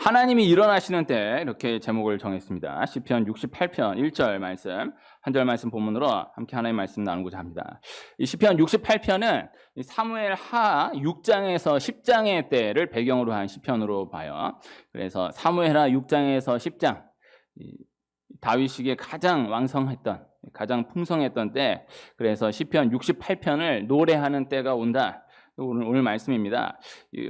하나님이 일어나시는 때 이렇게 제목을 정했습니다. 시편 68편 1절 말씀, 한 절 말씀 본문으로 함께 하나님의 말씀 나누고자 합니다. 이 시편 68편은 사무엘 하 6장에서 10장의 때를 배경으로 한 시편으로 봐요. 그래서 사무엘 하 6장에서 10장, 다윗에게 가장 왕성했던, 가장 풍성했던 때, 그래서 시편 68편을 노래하는 때가 온다. 오늘 말씀입니다.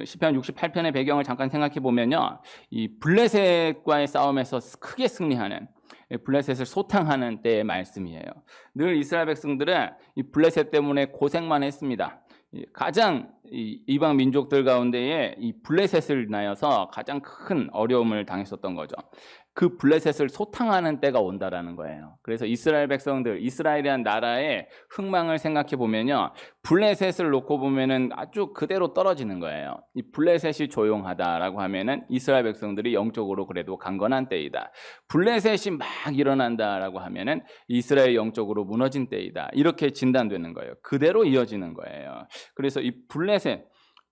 시편 68편의 배경을 잠깐 생각해 보면요, 이 블레셋과의 싸움에서 크게 승리하는, 블레셋을 소탕하는 때의 말씀이에요. 늘 이스라엘 백성들은 이 블레셋 때문에 고생만 했습니다. 가장 이방 민족들 가운데에 이 블레셋을 인하여서 가장 큰 어려움을 당했었던 거죠. 그 블레셋을 소탕하는 때가 온다라는 거예요. 그래서 이스라엘 백성들, 이스라엘이란 나라의 흥망을 생각해 보면요, 블레셋을 놓고 보면은 아주 그대로 떨어지는 거예요. 이 블레셋이 조용하다라고 하면은 이스라엘 백성들이 영적으로 그래도 강건한 때이다. 블레셋이 막 일어난다라고 하면은 이스라엘 영적으로 무너진 때이다. 이렇게 진단되는 거예요. 그대로 이어지는 거예요. 그래서 이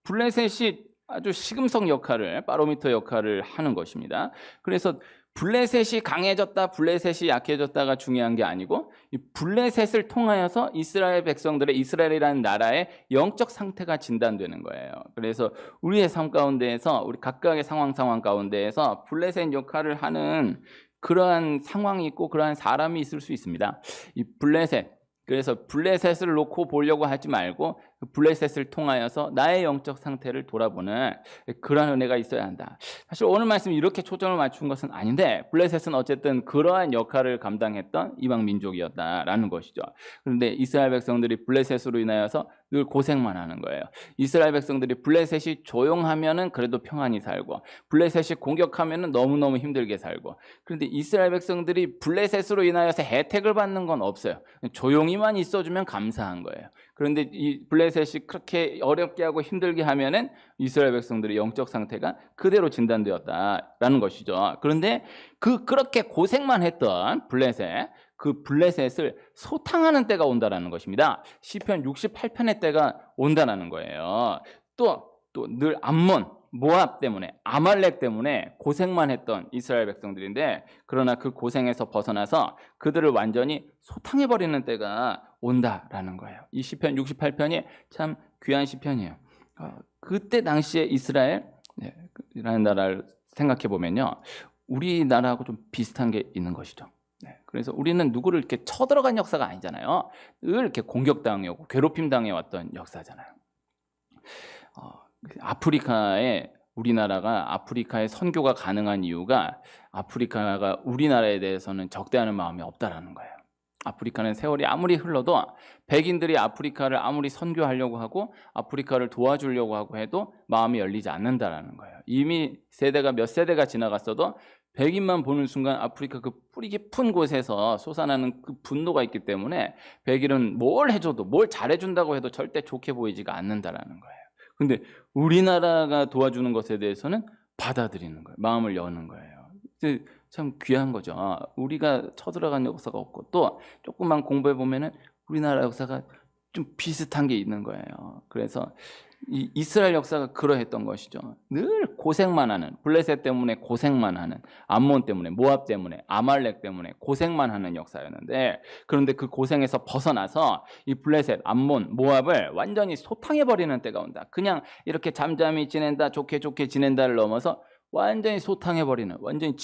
블레셋이 아주 시금석 역할을, 바로미터 역할을 하는 것입니다. 그래서 블레셋이 강해졌다, 블레셋이 약해졌다가 중요한 게 아니고, 이 블레셋을 통하여서 이스라엘 백성들의, 이스라엘이라는 나라의 영적 상태가 진단되는 거예요. 그래서 우리의 삶 가운데에서, 우리 각각의 상황 가운데에서 블레셋 역할을 하는 그러한 상황이 있고 그러한 사람이 있을 수 있습니다. 이 블레셋, 그래서 블레셋을 놓고 보려고 하지 말고 블레셋을 통하여서 나의 영적 상태를 돌아보는 그러한 은혜가 있어야 한다. 사실 오늘 말씀이 이렇게 초점을 맞춘 것은 아닌데, 블레셋은 어쨌든 그러한 역할을 감당했던 이방 민족이었다라는 것이죠. 그런데 이스라엘 백성들이 블레셋으로 인하여서 늘 고생만 하는 거예요. 이스라엘 백성들이 블레셋이 조용하면은 그래도 평안히 살고, 블레셋이 공격하면은 너무너무 힘들게 살고, 그런데 이스라엘 백성들이 블레셋으로 인하여서 혜택을 받는 건 없어요. 조용히만 있어주면 감사한 거예요. 그런데 이 블레셋이 그렇게 어렵게 하고 힘들게 하면은 이스라엘 백성들의 영적 상태가 그대로 진단되었다라는 것이죠. 그런데 그렇게 고생만 했던 블레셋, 그 블레셋을 소탕하는 때가 온다라는 것입니다. 시편 68편의 때가 온다라는 거예요. 또 늘 암몬, 모압 때문에, 아말렉 때문에 고생만 했던 이스라엘 백성들인데, 그러나 그 고생에서 벗어나서 그들을 완전히 소탕해버리는 때가 온다라는 거예요. 이 시편 68편이 참 귀한 시편이에요. 그때 당시에 이스라엘이라는 나라를 생각해 보면요, 우리나라하고 좀 비슷한 게 있는 것이죠. 그래서 우리는 누구를 이렇게 쳐들어간 역사가 아니잖아요. 늘 이렇게 공격당하고 괴롭힘 당해왔던 역사잖아요. 우리나라가 아프리카에 선교가 가능한 이유가, 아프리카가 우리나라에 대해서는 적대하는 마음이 없다라는 거예요. 아프리카는 세월이 아무리 흘러도 백인들이 아프리카를 아무리 선교하려고 하고 아프리카를 도와주려고 하고 해도 마음이 열리지 않는다라는 거예요. 이미 몇 세대가 지나갔어도 백인만 보는 순간 아프리카 그 뿌리 깊은 곳에서 솟아나는 그 분노가 있기 때문에 백인은 뭘 해줘도, 뭘 잘해준다고 해도 절대 좋게 보이지가 않는다라는 거예요. 근데 우리나라가 도와주는 것에 대해서는 받아들이는 거예요. 마음을 여는 거예요. 참 귀한 거죠. 우리가 쳐들어간 역사가 없고, 또 조금만 공부해 보면은 우리나라 역사가 좀 비슷한 게 있는 거예요. 그래서 이 이스라엘 역사가 그러했던 것이죠. 늘 고생만 하는, 블레셋 때문에 고생만 하는, 암몬 때문에, 모압 때문에, 아말렉 때문에 고생만 하는 역사였는데, 그런데 그 고생에서 벗어나서 이 블레셋, 암몬, 모압을 완전히 소탕해버리는 때가 온다. 그냥 이렇게 잠잠히 지낸다, 좋게 지낸다를 넘어서 완전히 소탕해버리는, 완전히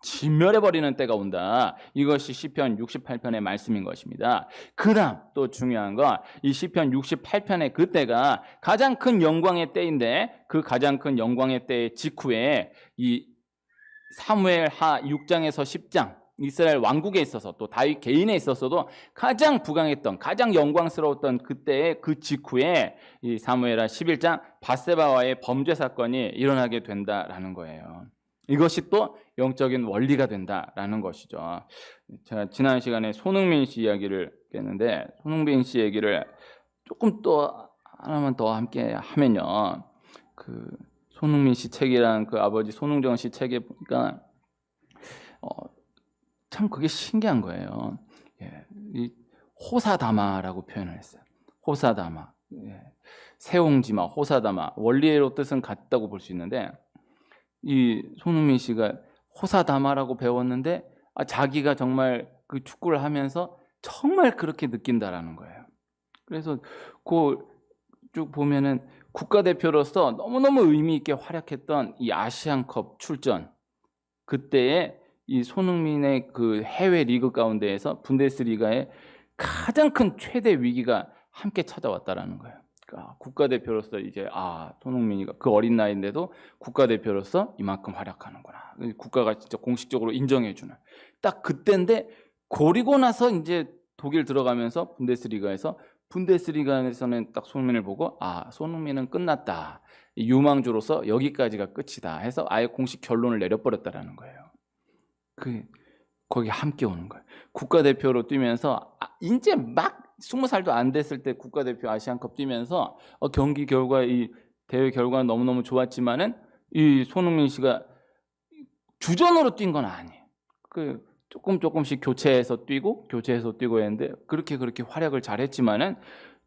진멸해버리는 때가 온다. 이것이 시편 68편의 말씀인 것입니다. 그다음 또 중요한 건, 이 시편 68편의 그때가 가장 큰 영광의 때인데, 그 가장 큰 영광의 때 직후에 이 사무엘 하 6장에서 10장, 이스라엘 왕국에 있어서, 또 다윗 개인에 있어서도 가장 부강했던, 가장 영광스러웠던 그때의 그 직후에 이 사무엘 하 11장 밧세바와의 범죄 사건이 일어나게 된다라는 거예요. 이것이 또 영적인 원리가 된다라는 것이죠. 제가 지난 시간에 손흥민 씨 이야기를 했는데, 손흥민 씨 얘기를 조금 또 하나만 더 함께 하면요, 그 손흥민 씨 책이랑 그 아버지 손흥정 씨 책에 보니까 참 그게 신기한 거예요. 이 호사다마라고 표현을 했어요. 호사다마, 세옹지마, 호사다마, 원리로 뜻은 같다고 볼 수 있는데, 이 손흥민 씨가 호사다마라고 배웠는데 자기가 정말 그 축구를 하면서 정말 그렇게 느낀다라는 거예요. 그래서 그 쭉 보면은 국가대표로서 너무너무 의미 있게 활약했던 이 아시안컵 출전, 그때에 이 손흥민의 그 해외 리그 가운데에서 분데스리가의 가장 큰 최대 위기가 함께 찾아왔다라는 거예요. 그러니까 국가대표로서 이제 손흥민이가 그 어린 나이인데도 국가대표로서 이만큼 활약하는구나. 국가가 진짜 공식적으로 인정해주는 딱 그때인데, 그리고 나서 이제 독일 들어가면서 분데스리가에서는 딱 손흥민을 보고 손흥민은 끝났다. 유망주로서 여기까지가 끝이다 해서 아예 공식 결론을 내려버렸다라는 거예요. 거기 함께 오는 거예요. 국가대표로 뛰면서 이제 막 20살도 안 됐을 때 국가대표 아시안컵 뛰면서 경기 결과, 이 대회 결과는 너무너무 좋았지만은 이 손흥민 씨가 주전으로 뛴 건 아니에요. 조금씩 교체해서 뛰고 했는데 그렇게 활약을 잘했지만은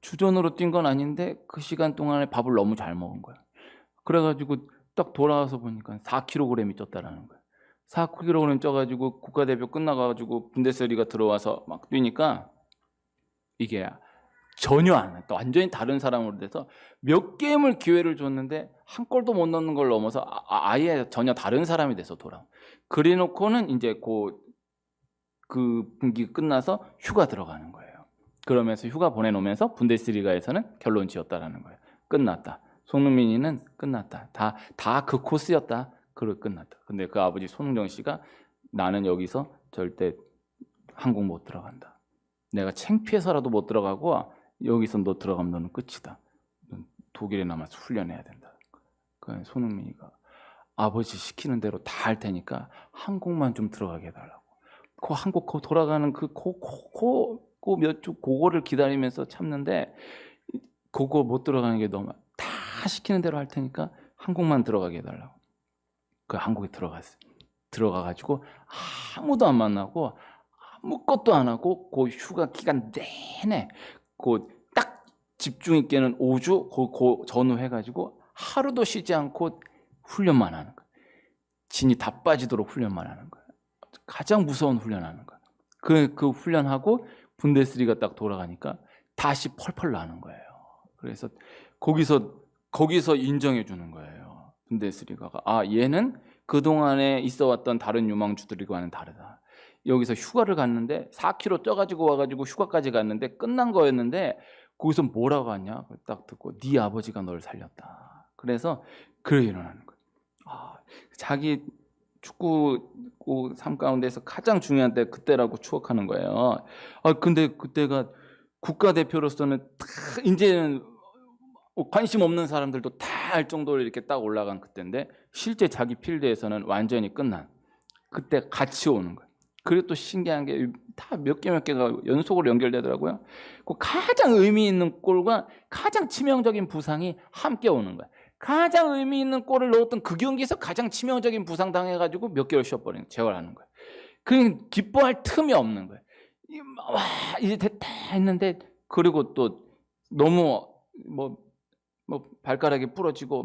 주전으로 뛴 건 아닌데 그 시간 동안에 밥을 너무 잘 먹은 거야. 그래가지고 딱 돌아와서 보니까 4kg이 쪘다라는 거야. 4kg 쪄가지고 국가대표 끝나가지고 분데스리가 들어와서 막 뛰니까 이게 전혀 안 해. 또 완전히 다른 사람으로 돼서 몇 게임을 기회를 줬는데 한 골도 못 넣는 걸 넘어서 아예 전혀 다른 사람이 돼서 돌아와. 그래놓고는 이제 그 분기 끝나서 휴가 들어가는 거예요. 그러면서 휴가 보내놓으면서 분데스리가에서는 결론 지었다라는 거예요. 끝났다. 손흥민이는 끝났다. 다 그 코스였다. 끝났다. 근데 그 아버지 손흥정 씨가 나는 여기서 절대 한국 못 들어간다. 내가 창피해서라도 못 들어가고 여기서 너 들어가면 너는 끝이다. 독일에 남아서 훈련해야 된다. 그러니까 손흥민이가 아버지 시키는 대로 다 할 테니까 한국만 좀 들어가게 해달라고. 그 한국 돌아가는 몇 주 그거를 기다리면서 참는데 그거 못 들어가는 게 너무, 다 시키는 대로 할 테니까 한국만 들어가게 해달라고. 그 한국에 들어갔어요. 들어가가지고 아무도 안 만나고 아무것도 안 하고 그 휴가 기간 내내 딱 집중 있게는 5주 전후해가지고 하루도 쉬지 않고 훈련만 하는 거예요. 진이 다 빠지도록 훈련만 하는 거예요. 가장 무서운 훈련하는 거예요. 그 훈련하고 분데스리가 딱 돌아가니까 다시 펄펄 나는 거예요. 그래서 거기서 인정해 주는 거예요. 분데스리가가 얘는 그동안에 있어왔던 다른 유망주들과는 다르다. 여기서 휴가를 갔는데 4kg 쪄가지고 와가지고 휴가까지 갔는데 끝난 거였는데 거기서 뭐라고 하냐? 딱 듣고 네 아버지가 널 살렸다. 그래서 일어나는 거예요. 자기 축구 삶 가운데서 가장 중요한 때 그때라고 추억하는 거예요. 근데 그때가 국가대표로서는 이제는 관심 없는 사람들도 다 알 정도로 이렇게 딱 올라간 그때인데 실제 자기 필드에서는 완전히 끝난 그때 같이 오는 거예요. 그리고 또 신기한 게 다 몇 개가 연속으로 연결되더라고요. 그 가장 의미 있는 골과 가장 치명적인 부상이 함께 오는 거예요. 가장 의미 있는 골을 넣었던 그 경기에서 가장 치명적인 부상 당해가지고 몇 개월 쉬어버리는, 재활하는 거예요. 그러니까 기뻐할 틈이 없는 거예요. 이제 됐다 했는데, 그리고 또 너무 발가락이 부러지고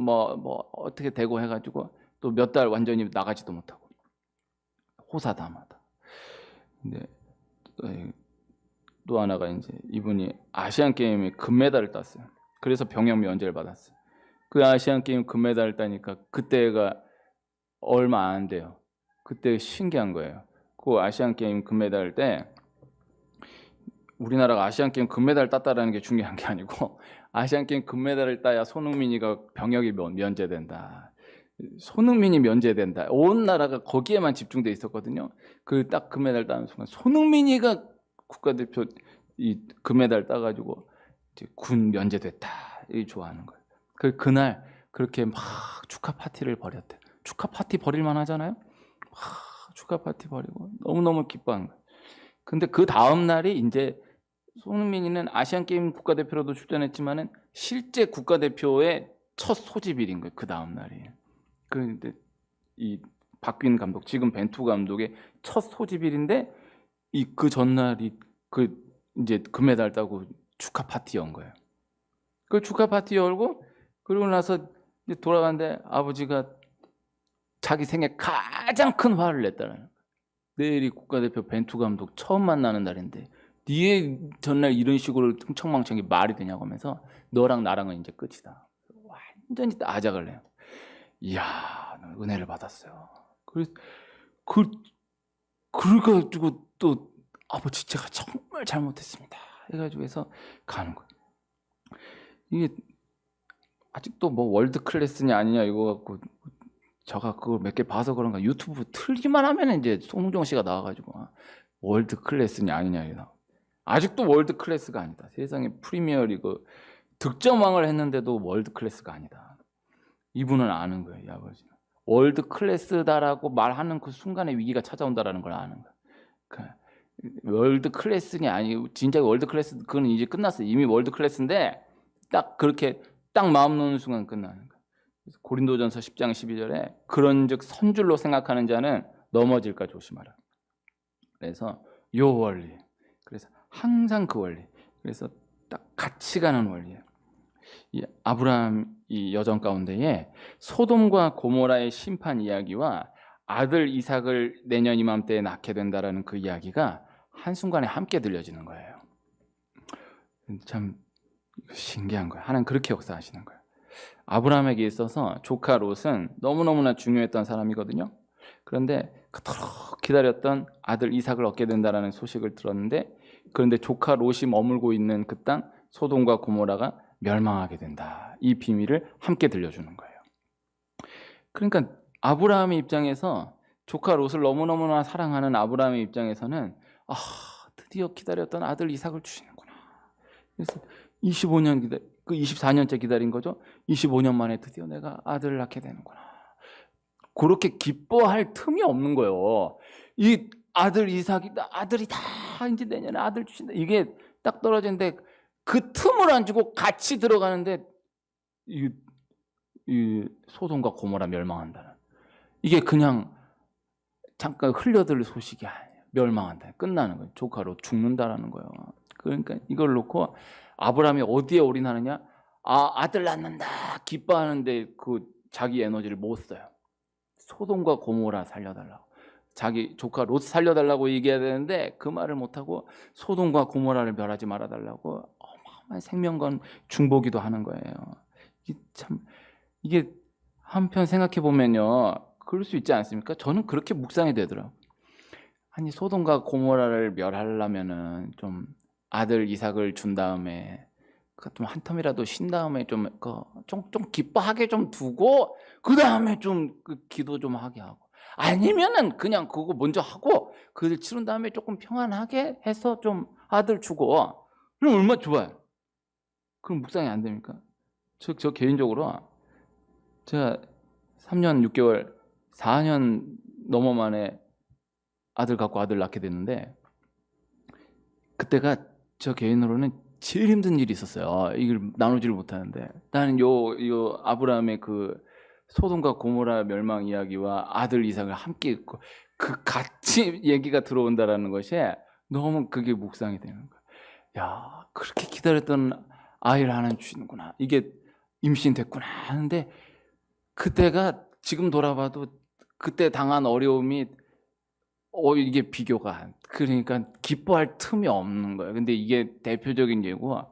어떻게 되고 해가지고 또 몇 달 완전히 나가지도 못하고 호사다마다. 근데 또 하나가 이제 이분이 아시안 게임에 금메달을 땄어요. 그래서 병역 면제를 받았어요. 그 아시안 게임 금메달을 따니까 그때가 얼마 안 돼요. 그때 신기한 거예요. 그 아시안 게임 금메달 때 우리나라가 아시안 게임 금메달 땄다라는 게 중요한 게 아니고 아시안 게임 금메달을 따야 손흥민이가 병역이 면제된다. 손흥민이 면제된다. 온 나라가 거기에만 집중돼 있었거든요. 그 딱 금메달 따는 순간 손흥민이가 국가대표 이 금메달 따가지고 이제 군 면제됐다. 이 좋아하는 거예요. 그날 그렇게 막 축하 파티를 벌였대. 축하 파티 벌일만 하잖아요. 축하 파티 벌이고 너무너무 기뻐한 거예요. 근데 그 다음 날이 이제 손흥민이는 아시안 게임 국가대표로도 출전했지만은 실제 국가대표의 첫 소집일인 거예요. 그 다음 날이. 그런데 이 박균 감독, 지금 벤투 감독의 첫 소집일인데 그 전날이 이제 금메달 따고 축하 파티 연 거예요. 그 축하 파티 열고 그러고 나서 이제 돌아가는데 아버지가 자기 생애 가장 큰 화를 냈다는 거예요. 내일이 국가대표 벤투 감독 처음 만나는 날인데 니의 전날 이런 식으로 흥청망청이 말이 되냐고 하면서 너랑 나랑은 이제 끝이다. 완전히 아작을 내요. 이야, 은혜를 받았어요. 그래가지고 또 아버지 제가 정말 잘못했습니다. 해가지고 해서 가는 거예요. 이게 아직도 뭐 월드 클래스냐 아니냐 이거 갖고 제가 그걸 몇 개 봐서 그런가 유튜브 틀기만 하면 이제 송정 씨가 나와가지고 월드 클래스냐 아니냐 이거 아직도 월드 클래스가 아니다. 세상에 프리미어리그 득점왕을 했는데도 월드 클래스가 아니다. 이분은 아는 거예요, 이 아버지는. 월드 클래스다라고 말하는 그 순간에 위기가 찾아온다라는 걸 아는 거예요. 월드 클래스냐 아니 진짜 월드 클래스 그건 이제 끝났어요. 이미 월드 클래스인데 딱 그렇게 딱 마음 놓는 순간 끝나는 거예요. 고린도전서 10장 12절에 그런즉 선줄로 생각하는 자는 넘어질까 조심하라. 그래서 요 원리. 그래서 항상 그 원리. 그래서 딱 같이 가는 원리예요. 이 아브라함 이 여정 가운데에 소돔과 고모라의 심판 이야기와 아들 이삭을 내년 이맘때에 낳게 된다라는 그 이야기가 한순간에 함께 들려지는 거예요. 참 신기한 거예요. 하나님 그렇게 역사하시는 거예요. 아브라함에게 있어서 조카 롯은 너무너무나 중요했던 사람이거든요. 그런데 그토록 기다렸던 아들 이삭을 얻게 된다는 소식을 들었는데 그런데 조카 롯이 머물고 있는 그 땅 소돔과 고모라가 멸망하게 된다. 이 비밀을 함께 들려주는 거예요. 그러니까 아브라함의 입장에서 조카 롯을 너무너무나 사랑하는 아브라함의 입장에서는 드디어 기다렸던 아들 이삭을 주시는구나. 그래서 25년 그 24년째 기다린 거죠. 25년 만에 드디어 내가 아들을 낳게 되는구나. 그렇게 기뻐할 틈이 없는 거예요. 이 아들 이삭이 아들이 다 이제 내년에 아들 주신다. 이게 딱 떨어지는데 그 틈을 안 주고 같이 들어가는데 이 소돔과 고모라 멸망한다는. 이게 그냥 잠깐 흘려들 소식이 아니에요. 멸망한다. 끝나는 거예요. 조카로 죽는다라는 거예요. 그러니까 이걸 놓고 아브라함이 어디에 올인하느냐? 아들 낳는다. 기뻐하는데 그 자기 에너지를 못 써요. 소돔과 고모라 살려달라고. 자기 조카 롯 살려달라고 얘기해야 되는데 그 말을 못하고 소돔과 고모라를 멸하지 말아달라고 어마어마한 생명건 중보기도 하는 거예요. 이게 한편 생각해 보면요. 그럴 수 있지 않습니까? 저는 그렇게 묵상이 되더라고요. 아니 소돔과 고모라를 멸하려면은 좀 아들 이삭을 준 다음에 좀 한 텀이라도 쉰 다음에 좀 기뻐하게 좀 두고 그 다음에 좀 기도 좀 하게 하고 아니면은 그냥 그거 먼저 하고 그들 치른 다음에 조금 평안하게 해서 좀 아들 주고 그럼 얼마나 좋아요. 그럼 묵상이 안 됩니까? 저 개인적으로 제가 3년 6개월 4년 넘어 만에 아들 갖고 아들 낳게 됐는데 그때가 저 개인으로는 제일 힘든 일이 있었어요. 이걸 나누지를 못하는데 나는 요 아브라함의 그 소돔과 고모라 멸망 이야기와 아들 이삭을 함께 읽고 그 같이 얘기가 들어온다라는 것이 너무 그게 묵상이 되는 거야. 야, 그렇게 기다렸던 아이를 하나 주시는구나. 이게 임신됐구나 하는데 그때가 지금 돌아봐도 그때 당한 어려움이 이게 비교가 그러니까 기뻐할 틈이 없는 거예요. 근데 이게 대표적인 예고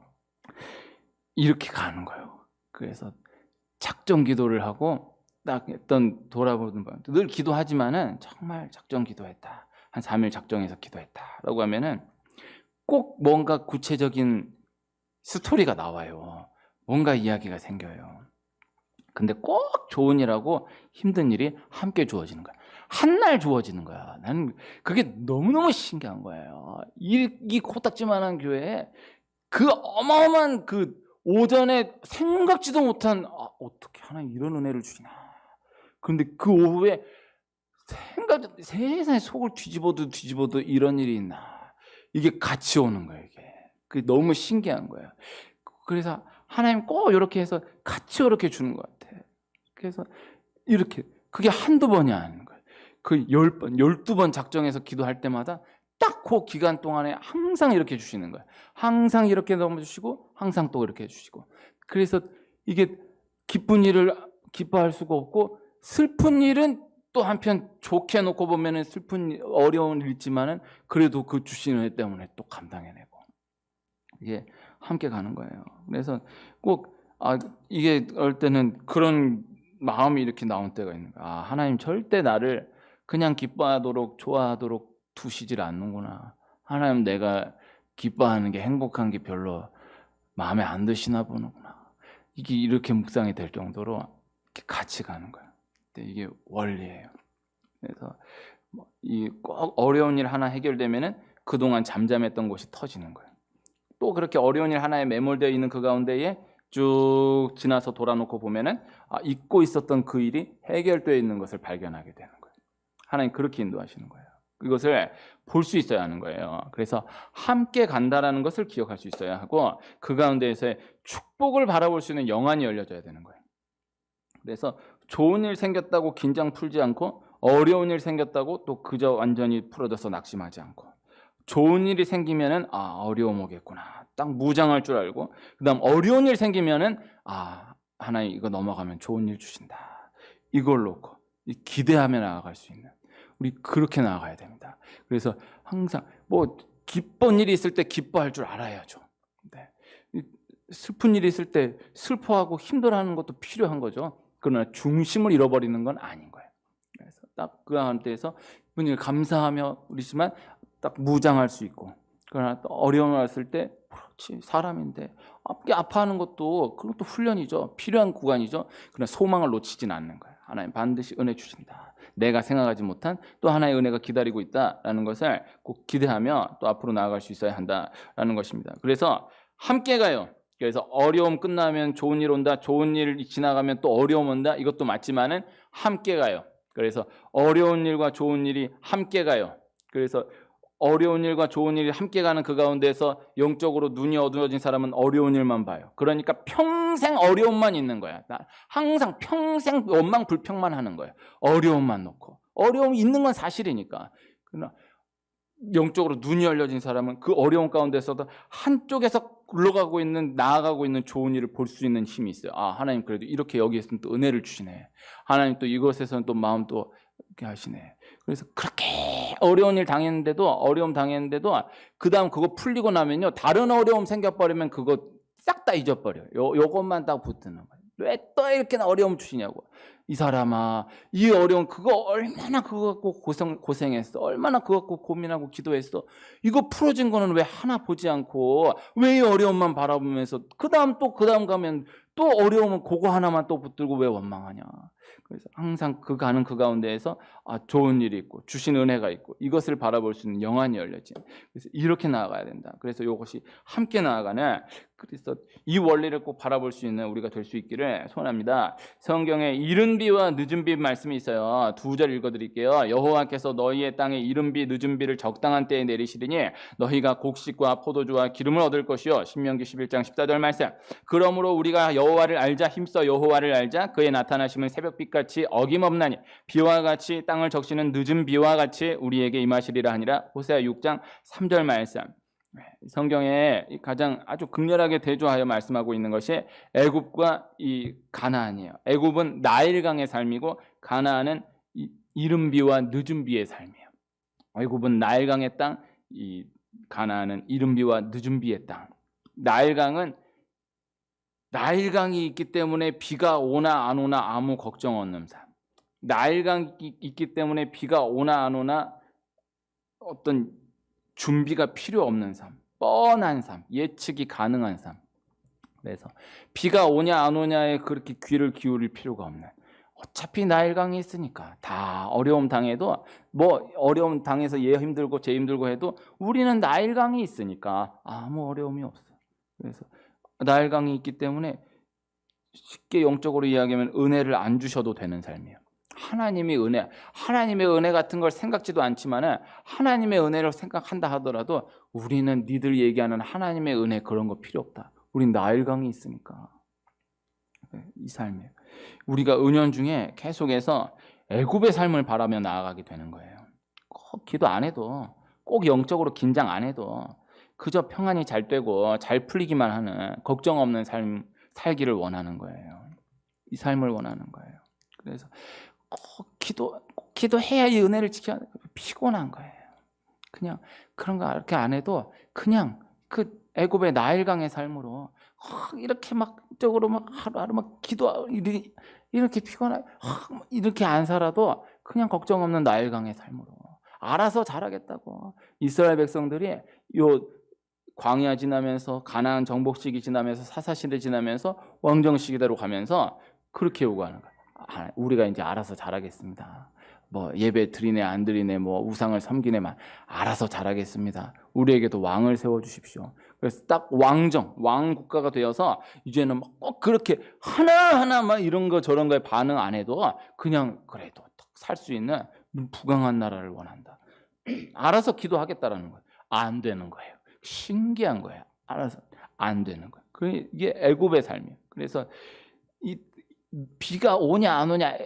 이렇게 가는 거예요. 그래서 작정 기도를 하고 딱 했던 돌아보는 거. 늘 기도하지만은 정말 작정 기도했다. 한 3일 작정해서 기도했다라고 하면은 꼭 뭔가 구체적인 스토리가 나와요. 뭔가 이야기가 생겨요. 근데 꼭 좋은 일하고 힘든 일이 함께 주어지는 거야. 한 날 주어지는 거야. 나는 그게 너무너무 신기한 거예요. 이 코딱지만한 교회에 그 어마어마한 그 오전에 생각지도 못한 어떻게 하나님 이런 은혜를 주시나. 그런데 그 오후에 세상에 속을 뒤집어도 이런 일이 있나. 이게 같이 오는 거예요. 이게 그게 너무 신기한 거예요. 그래서 하나님 꼭 이렇게 해서 같이 이렇게 주는 것 같아. 그래서 이렇게 그게 한두 번이 아닌 거예요. 그 10번, 12번 작정해서 기도할 때마다 딱 그 기간 동안에 항상 이렇게 주시는 거예요. 항상 이렇게 넘어주시고 항상 또 이렇게 해주시고. 그래서 이게 기쁜 일을 기뻐할 수가 없고 슬픈 일은 또 한편 좋게 놓고 보면은 슬픈 어려운 일 있지만은 그래도 그 주신 은혜 때문에 또 감당해내고 이게 함께 가는 거예요. 그래서 꼭 이게 어떨 때는 그런 마음이 이렇게 나온 때가 있는 거야. 하나님 절대 나를 그냥 기뻐하도록 좋아하도록 두시질 않는구나. 하나님 내가 기뻐하는 게 행복한 게 별로 마음에 안 드시나 보는구나. 이게 이렇게 묵상이 될 정도로 이렇게 같이 가는 거예요. 이게 원리예요. 그래서 이 꼭 어려운 일 하나 해결되면은 그동안 잠잠했던 곳이 터지는 거예요. 또 그렇게 어려운 일 하나에 매몰되어 있는 그 가운데에 쭉 지나서 돌아놓고 보면은 잊고 있었던 그 일이 해결되어 있는 것을 발견하게 되는 거예요. 하나님 그렇게 인도하시는 거예요. 이것을 볼 수 있어야 하는 거예요. 그래서 함께 간다라는 것을 기억할 수 있어야 하고 그 가운데에서의 축복을 바라볼 수 있는 영안이 열려져야 되는 거예요. 그래서 좋은 일 생겼다고 긴장 풀지 않고 어려운 일 생겼다고 또 그저 완전히 풀어져서 낙심하지 않고 좋은 일이 생기면은 어려움 오겠구나 딱 무장할 줄 알고 그다음 어려운 일 생기면은 하나님 이거 넘어가면 좋은 일 주신다 이걸 놓고 기대하며 나아갈 수 있는 우리 그렇게 나아가야 됩니다. 그래서 항상 기쁜 일이 있을 때 기뻐할 줄 알아야죠. 네. 슬픈 일이 있을 때 슬퍼하고 힘들어하는 것도 필요한 거죠. 그러나 중심을 잃어버리는 건 아닌 거예요. 그래서 딱 그 가운데에서 분을 감사하며 우리지만 딱 무장할 수 있고 그러나 또 어려움을 왔을 때 그렇지 사람인데 아파하는 것도 그것도 훈련이죠. 필요한 구간이죠. 그러나 소망을 놓치진 않는 거예요. 하나님 반드시 은혜 주신다. 내가 생각하지 못한 또 하나의 은혜가 기다리고 있다라는 것을 꼭 기대하며 또 앞으로 나아갈 수 있어야 한다라는 것입니다. 그래서 함께 가요. 그래서 어려움 끝나면 좋은 일 온다. 좋은 일 지나가면 또 어려움 온다. 이것도 맞지만은 함께 가요. 그래서 어려운 일과 좋은 일이 함께 가요. 그래서 어려운 일과 좋은 일이 함께 가는 그 가운데서 영적으로 눈이 어두워진 사람은 어려운 일만 봐요. 그러니까 평생 어려움만 있는 거야. 항상 평생 원망 불평만 하는 거예요. 어려움만 놓고. 어려움 있는 건 사실이니까. 그러나 영적으로 눈이 열려진 사람은 그 어려움 가운데서도 한쪽에서 굴러가고 있는 나아가고 있는 좋은 일을 볼 수 있는 힘이 있어요. 하나님 그래도 이렇게 여기에서는 또 은혜를 주시네. 하나님 또 이것에서는 또 마음 또 이렇게 하시네. 그래서 그렇게 어려운 일 당했는데도 어려움 당했는데도 그 다음 그거 풀리고 나면요 다른 어려움 생겨버리면 그거 싹 다 잊어버려요. 요것만 딱 붙드는 거예요. 왜 또 이렇게 어려움 주시냐고. 이 사람아 이 어려움 그거 얼마나 그거 갖고 고생했어. 얼마나 그거 갖고 고민하고 기도했어. 이거 풀어진 거는 왜 하나 보지 않고 왜 이 어려움만 바라보면서 그 다음 가면 또 어려움은 그거 하나만 또 붙들고 왜 원망하냐. 그래서 항상 그 가는 그 가운데에서 좋은 일이 있고 주신 은혜가 있고 이것을 바라볼 수 있는 영안이 열려진. 그래서 이렇게 나아가야 된다. 그래서 이것이 함께 나아가는 그래서 이 원리를 꼭 바라볼 수 있는 우리가 될 수 있기를 소원합니다. 성경에 이른 비와 늦은 비 말씀이 있어요. 2절 읽어드릴게요. 여호와께서 너희의 땅에 이른 비 늦은 비를 적당한 때에 내리시리니 너희가 곡식과 포도주와 기름을 얻을 것이요. 신명기 11장 14절 말씀. 그러므로 우리가 여호와를 알자 힘써 여호와를 알자 그의 나타나심은 새벽빛같이 어김없나니 비와 같이 땅을 적시는 늦은 비와 같이 우리에게 임하시리라 하니라. 호세아 6장 3절 말씀. 성경에 가장 아주 극렬하게 대조하여 말씀하고 있는 것이 애굽과 이 가나안이에요. 애굽은 나일강의 삶이고 가나안은 이른 비와 늦은 비의 삶이에요. 애굽은 나일강의 땅, 이 가나안은 이른 비와 늦은 비의 땅. 나일강이 있기 때문에 비가 오나 안 오나 아무 걱정 없는 삶. 나일강이 있기 때문에 비가 오나 안 오나 어떤 준비가 필요 없는 삶, 뻔한 삶, 예측이 가능한 삶. 그래서 비가 오냐 안 오냐에 그렇게 귀를 기울일 필요가 없는. 어차피 나일강이 있으니까 다 어려움 당해도 어려움 당해서 얘 힘들고 쟤 힘들고 해도 우리는 나일강이 있으니까 아무 어려움이 없어. 그래서 나일강이 있기 때문에 쉽게 영적으로 이야기하면 은혜를 안 주셔도 되는 삶이에요. 하나님의 은혜 같은 걸 생각지도 않지만은 하나님의 은혜를 생각한다 하더라도 우리는 니들 얘기하는 하나님의 은혜 그런 거 필요 없다. 우린 나일강이 있으니까. 이 삶이에요. 우리가 은연중에 계속해서 애굽의 삶을 바라며 나아가게 되는 거예요. 꼭 기도 안 해도 꼭 영적으로 긴장 안 해도 그저 평안이 잘 되고 잘 풀리기만 하는 걱정 없는 삶 살기를 원하는 거예요. 이 삶을 원하는 거예요. 그래서 기도해야 이 은혜를 지켜야 돼. 피곤한 거예요. 그냥 그런 거 이렇게 안 해도 그냥 그 애굽의 나일강의 삶으로 이렇게 막 쪽으로 막 하루하루 막 기도 이렇게 피곤해 이렇게 안 살아도 그냥 걱정 없는 나일강의 삶으로 알아서 잘하겠다고. 이스라엘 백성들이 요 광야 지나면서 가나안 정복 시기 지나면서 사사 시대 지나면서 왕정 시기대로 가면서 그렇게 요구하는 거야. 우리가 이제 알아서 잘하겠습니다. 뭐 예배 드리네 안 드리네 뭐 우상을 섬기네만 알아서 잘하겠습니다. 우리에게도 왕을 세워 주십시오. 그래서 딱 왕 국가가 되어서 이제는 꼭 그렇게 하나하나 막 이런 거 저런 거에 반응 안 해도 그냥 그래도 살 수 있는 부강한 나라를 원한다. 알아서 기도하겠다라는 거예요. 안 되는 거예요. 신기한 거예요. 알아서 안 되는 거예요. 이게 애굽의 삶이에요. 그래서 이 비가 오냐 안 오냐,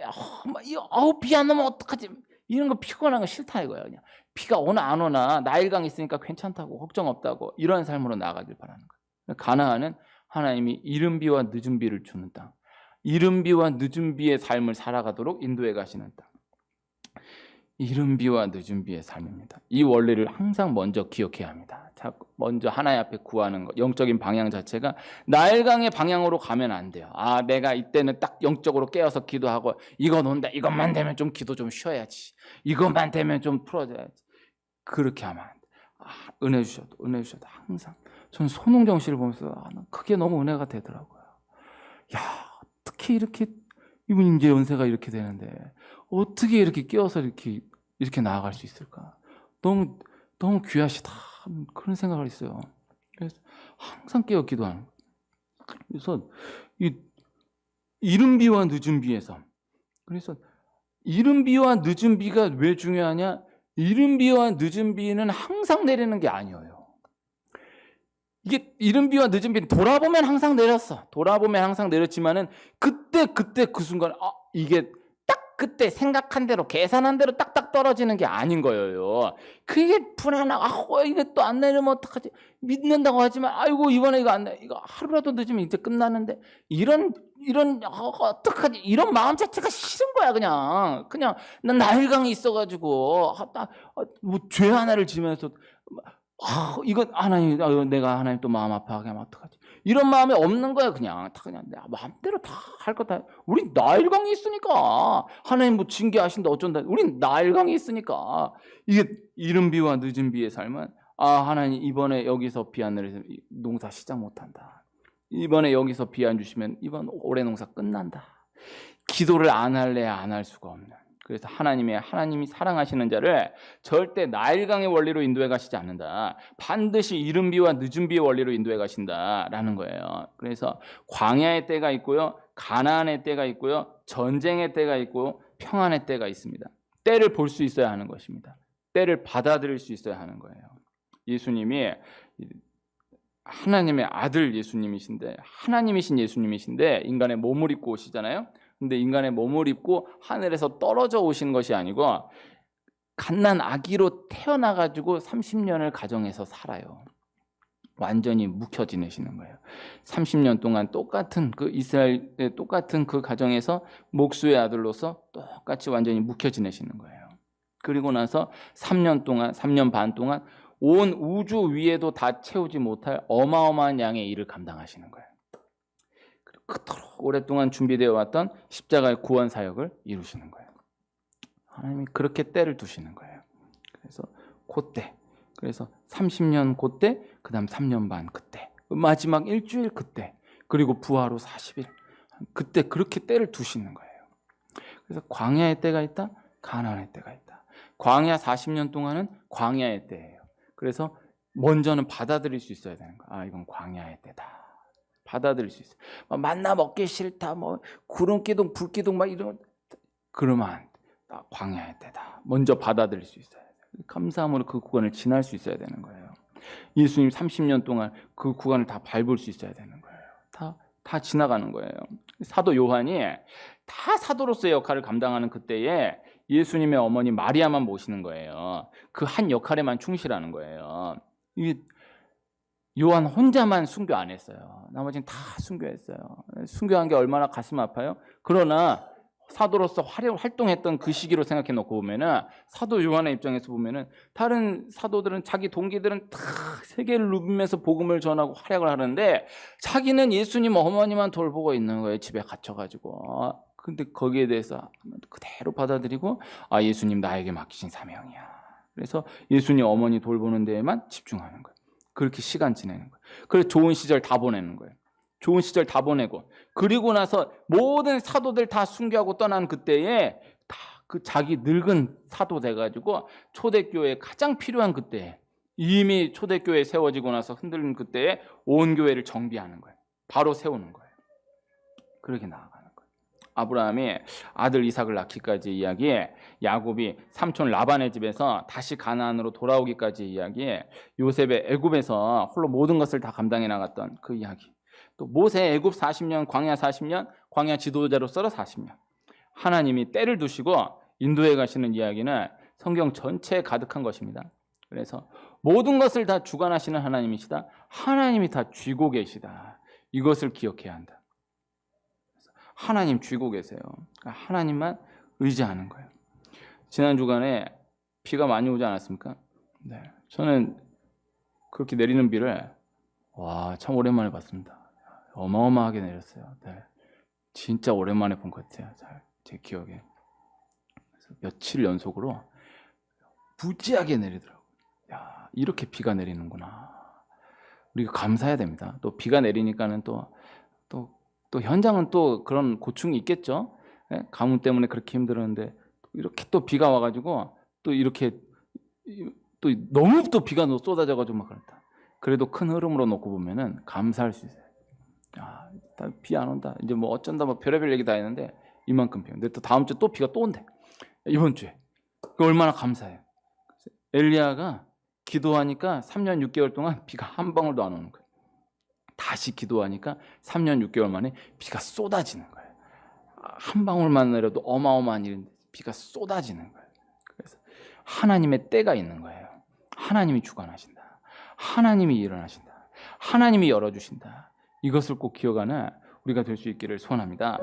비 안 오면 어떡하지? 이런 거 피곤한 거 싫다 이거예요. 그냥 비가 오나 안 오나 나일강 있으니까 괜찮다고 걱정 없다고 이런 삶으로 나가길 바라는 거예요. 가나안은 하나님이 이른 비와 늦은 비를 주는 땅, 이른 비와 늦은 비의 삶을 살아가도록 인도해 가시는 땅. 이른 비와 늦은 비의 삶입니다. 이 원리를 항상 먼저 기억해야 합니다. 먼저 하나님 앞에 구하는 것, 영적인 방향 자체가 나일강의 방향으로 가면 안 돼요. 내가 이때는 딱 영적으로 깨어서 기도하고 이건 온다. 이것만 되면 좀 기도 좀 쉬어야지. 이것만 되면 좀 풀어줘야지. 그렇게 하면 안 돼. 은혜 주셔도 항상. 저는 손흥정 씨를 보면서 그게 너무 은혜가 되더라고요. 야, 어떻게 이렇게 이분 이제 연세가 이렇게 되는데 어떻게 이렇게 깨어서 이렇게 나아갈 수 있을까? 너무 귀하시다. 그런 생각을 했어요. 그래서 항상 깨어 기도하는 거예요. 그래서 이른 비와 늦은 비의 삶. 그래서 이른 비와 늦은 비가 왜 중요하냐? 이른 비와 늦은 비는 항상 내리는 게 아니에요. 이게 이른 비와 늦은 비는 돌아보면 항상 내렸어. 돌아보면 항상 내렸지만은 그때 그 순간 이게 그때 생각한 대로 계산한 대로 딱딱 떨어지는 게 아닌 거예요. 그게 불안하고 이게 또 안 내리면 어떡하지? 믿는다고 하지만 아이고 이번에 이거 안 내. 이거 하루라도 늦으면 이제 끝나는데 이런 어떡하지? 이런 마음 자체가 싫은 거야 그냥 난 나일강이 있어가지고 뭐 죄 하나를 지면서 이건 하나님 내가 하나님 또 마음 아파하게 하면 어떡하지? 이런 마음이 없는 거야 그냥 내 마음대로 다 할 거 다. 우린 나일강이 있으니까 하나님 뭐 징계하신다 어쩐다. 우린 나일강이 있으니까. 이게 이른 비와 늦은 비의 삶은 하나님 이번에 여기서 비 안 내리면 농사 시작 못한다. 이번에 여기서 비 안 주시면 이번 올해 농사 끝난다. 기도를 안 할래 안 할 수가 없는. 그래서 하나님이 사랑하시는 자를 절대 나일강의 원리로 인도해 가시지 않는다. 반드시 이른 비와 늦은 비의 원리로 인도해 가신다라는 거예요. 그래서 광야의 때가 있고요. 가나안의 때가 있고요. 전쟁의 때가 있고 평안의 때가 있습니다. 때를 볼 수 있어야 하는 것입니다. 때를 받아들일 수 있어야 하는 거예요. 예수님이 하나님의 아들 예수님이신데 하나님이신 예수님이신데 인간의 몸을 입고 오시잖아요. 근데 인간의 몸을 입고 하늘에서 떨어져 오신 것이 아니고 갓난 아기로 태어나가지고 30년을 가정에서 살아요. 완전히 묵혀 지내시는 거예요. 30년 동안 똑같은 그 이스라엘의 똑같은 그 가정에서 목수의 아들로서 똑같이 완전히 묵혀 지내시는 거예요. 그리고 나서 3년 반 동안 온 우주 위에도 다 채우지 못할 어마어마한 양의 일을 감당하시는 거예요. 그토록 오랫동안 준비되어 왔던 십자가의 구원 사역을 이루시는 거예요. 하나님이 그렇게 때를 두시는 거예요. 그래서 그때, 그래서 30년 그때, 그 다음 3년 반 그때, 마지막 일주일 그때, 그리고 부활 후 40일 그때 그렇게 때를 두시는 거예요. 그래서 광야의 때가 있다, 가나안의 때가 있다. 광야 40년 동안은 광야의 때예요. 그래서 먼저는 받아들일 수 있어야 되는 거예요. 이건 광야의 때다. 받아들일 수 있어요. 만나 먹기 싫다, 뭐 구름기둥, 불기둥 막 이런 그러면 광야의 때다. 먼저 받아들일 수 있어야 돼요. 감사함으로 그 구간을 지날 수 있어야 되는 거예요. 예수님 30년 동안 그 구간을 다 밟을 수 있어야 되는 거예요. 다 지나가는 거예요. 사도 요한이 다 사도로서의 역할을 감당하는 그때에 예수님의 어머니 마리아만 모시는 거예요. 그 한 역할에만 충실하는 거예요. 요한 혼자만 순교 안 했어요. 나머지는 다 순교했어요. 순교한 게 얼마나 가슴 아파요? 그러나 사도로서 활동했던 그 시기로 생각해 놓고 보면은 사도 요한의 입장에서 보면은 다른 사도들은 자기 동기들은 다 세계를 누비면서 복음을 전하고 활약을 하는데 자기는 예수님 어머니만 돌보고 있는 거예요. 집에 갇혀가지고. 근데 거기에 대해서 그대로 받아들이고 예수님 나에게 맡기신 사명이야. 그래서 예수님 어머니 돌보는 데에만 집중하는 거예요. 그렇게 시간 지내는 거예요. 그래서 좋은 시절 다 보내는 거예요. 좋은 시절 다 보내고 그리고 나서 모든 사도들 다 순교하고 떠난 그때에 다 그 자기 늙은 사도 돼가지고 초대교회에 가장 필요한 그때에 이미 초대교회 세워지고 나서 흔들린 그때에 온 교회를 정비하는 거예요. 바로 세우는 거예요. 그렇게 나아가는 거예요. 아브라함이 아들 이삭을 낳기까지 이야기에 야곱이 삼촌 라반의 집에서 다시 가나안으로 돌아오기까지 이야기에 요셉의 애굽에서 홀로 모든 것을 다 감당해 나갔던 그 이야기. 또 모세 애굽 40년, 광야 40년, 광야 지도자로서 40년. 하나님이 때를 두시고 인도해 가시는 이야기는 성경 전체에 가득한 것입니다. 그래서 모든 것을 다 주관하시는 하나님이시다. 하나님이 다 쥐고 계시다. 이것을 기억해야 한다. 하나님 쥐고 계세요. 하나님만 의지하는 거예요. 지난 주간에 비가 많이 오지 않았습니까? 네. 저는 그렇게 내리는 비를 참 오랜만에 봤습니다. 어마어마하게 내렸어요. 네. 진짜 오랜만에 본 것 같아요. 제 기억에. 그래서 며칠 연속으로 무지하게 내리더라고요. 이렇게 비가 내리는구나. 우리가 감사해야 됩니다. 또 비가 내리니까는 또 현장은 또 그런 고충이 있겠죠. 네? 가뭄 때문에 그렇게 힘들었는데 이렇게 또 비가 와가지고 또 이렇게 또 너무 또 비가 쏟아져가지고 막 그렇다. 그래도 큰 흐름으로 놓고 보면은 감사할 수 있어요. 비 안 온다. 이제 뭐 어쩐다 뭐 별의별 얘기 다 했는데 이만큼 비. 근데 또 다음 주 또 비가 또 온대. 이번 주에. 얼마나 감사해요. 엘리야가 기도하니까 3년 6개월 동안 비가 한 방울도 안 오는 거예요. 다시 기도하니까 3년 6개월 만에 비가 쏟아지는 거예요. 한 방울만 내려도 어마어마한 일인데 비가 쏟아지는 거예요. 그래서 하나님의 때가 있는 거예요. 하나님이 주관하신다. 하나님이 일어나신다. 하나님이 열어주신다. 이것을 꼭 기억하는 우리가 될 수 있기를 소원합니다.